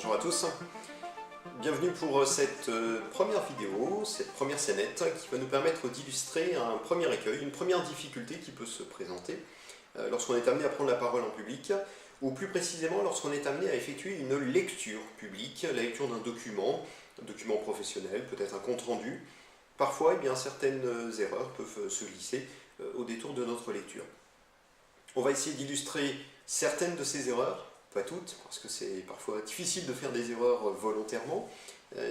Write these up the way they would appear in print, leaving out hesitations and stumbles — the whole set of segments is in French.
Bonjour à tous, bienvenue pour cette première vidéo, cette première scénette qui va nous permettre d'illustrer un premier écueil, une première difficulté qui peut se présenter lorsqu'on est amené à prendre la parole en public, ou plus précisément lorsqu'on est amené à effectuer une lecture publique, la lecture d'un document, un document professionnel, peut-être un compte-rendu. Parfois, certaines erreurs peuvent se glisser au détour de notre lecture. On va essayer d'illustrer certaines de ces erreurs, pas toutes, parce que c'est parfois difficile de faire des erreurs volontairement,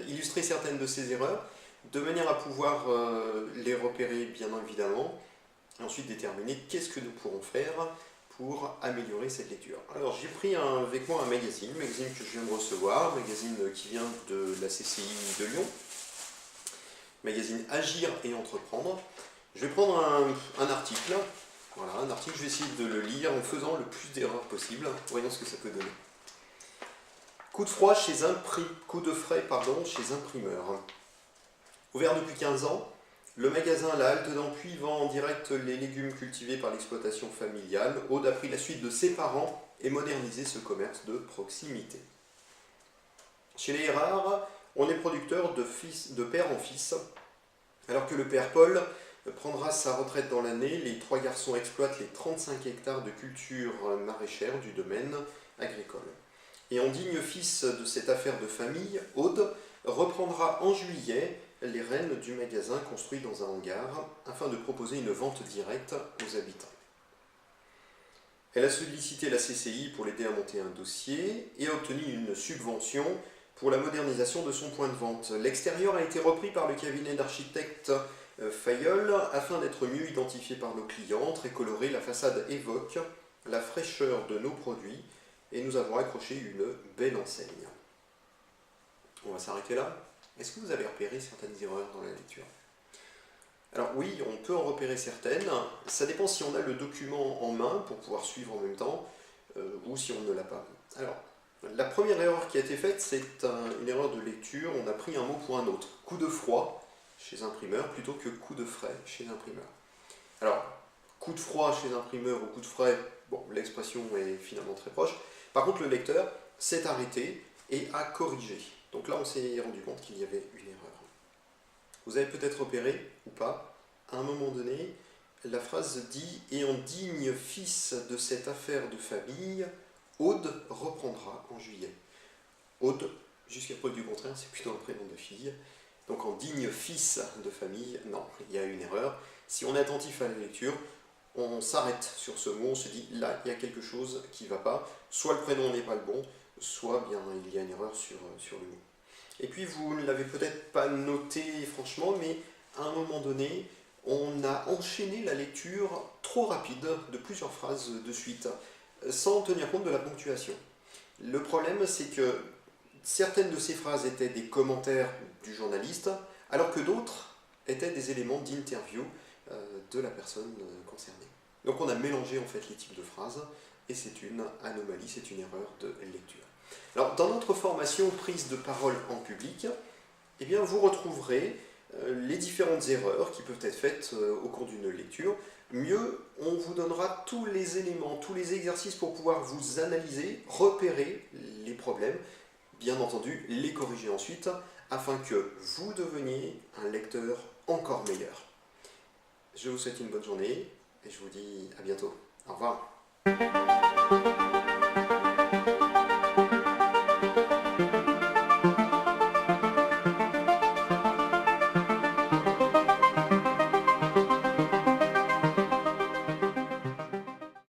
illustrer certaines de ces erreurs, de manière à pouvoir les repérer bien évidemment, et ensuite déterminer qu'est-ce que nous pourrons faire pour améliorer cette lecture. Alors j'ai pris avec moi un magazine que je viens de recevoir, magazine qui vient de la CCI de Lyon, magazine Agir et Entreprendre. Je vais prendre un article. Voilà, un article, je vais essayer de le lire en faisant le plus d'erreurs possible. Voyons ce que ça peut donner. Coup de frais chez imprimeur. Ouvert depuis 15 ans, le magasin La Halte d'Ampuis vend en direct les légumes cultivés par l'exploitation familiale. Aude a pris la suite de ses parents et modernisé ce commerce de proximité. Chez les Erard, on est producteur de père en fils, alors que le père Paul prendra sa retraite dans l'année. Les trois garçons exploitent les 35 hectares de culture maraîchère du domaine agricole. Et en digne fils de cette affaire de famille, Aude reprendra en juillet les rênes du magasin construit dans un hangar afin de proposer une vente directe aux habitants. Elle a sollicité la CCI pour l'aider à monter un dossier et a obtenu une subvention pour la modernisation de son point de vente. L'extérieur a été repris par le cabinet d'architectes Fayol afin d'être mieux identifié par nos clients. Très coloré, la façade évoque la fraîcheur de nos produits et nous avons accroché une belle enseigne. On va s'arrêter là. Est-ce que vous avez repéré certaines erreurs dans la lecture? Alors oui, on peut en repérer certaines. Ça dépend si on a le document en main pour pouvoir suivre en même temps ou si on ne l'a pas. Alors, la première erreur qui a été faite, c'est une erreur de lecture. On a pris un mot pour un autre. Coup de froid chez imprimeur plutôt que coup de frais chez imprimeur. Alors, coup de froid chez imprimeur ou coup de frais, bon, l'expression est finalement très proche. Par contre, le lecteur s'est arrêté et a corrigé. Donc là, on s'est rendu compte qu'il y avait une erreur. Vous avez peut-être repéré, ou pas, à un moment donné, la phrase dit « Et en digne fils de cette affaire de famille, Aude reprendra en juillet ». Aude, jusqu'à preuve du contraire, c'est plutôt un prénom de fille. Donc en digne fils de famille, non, il y a une erreur. Si on est attentif à la lecture, on s'arrête sur ce mot, on se dit là, il y a quelque chose qui ne va pas. Soit le prénom n'est pas le bon, soit bien il y a une erreur sur le mot. Et puis vous ne l'avez peut-être pas noté franchement, mais à un moment donné, on a enchaîné la lecture trop rapide de plusieurs phrases de suite, sans tenir compte de la ponctuation. Le problème, c'est que certaines de ces phrases étaient des commentaires du journaliste, alors que d'autres étaient des éléments d'interview de la personne concernée. Donc on a mélangé en fait les types de phrases, et c'est une anomalie, c'est une erreur de lecture. Alors dans notre formation prise de parole en public, vous retrouverez les différentes erreurs qui peuvent être faites au cours d'une lecture. Mieux, on vous donnera tous les éléments, tous les exercices pour pouvoir vous analyser, repérer les problèmes, bien entendu, les corriger ensuite, afin que vous deveniez un lecteur encore meilleur. Je vous souhaite une bonne journée et je vous dis à bientôt. Au revoir.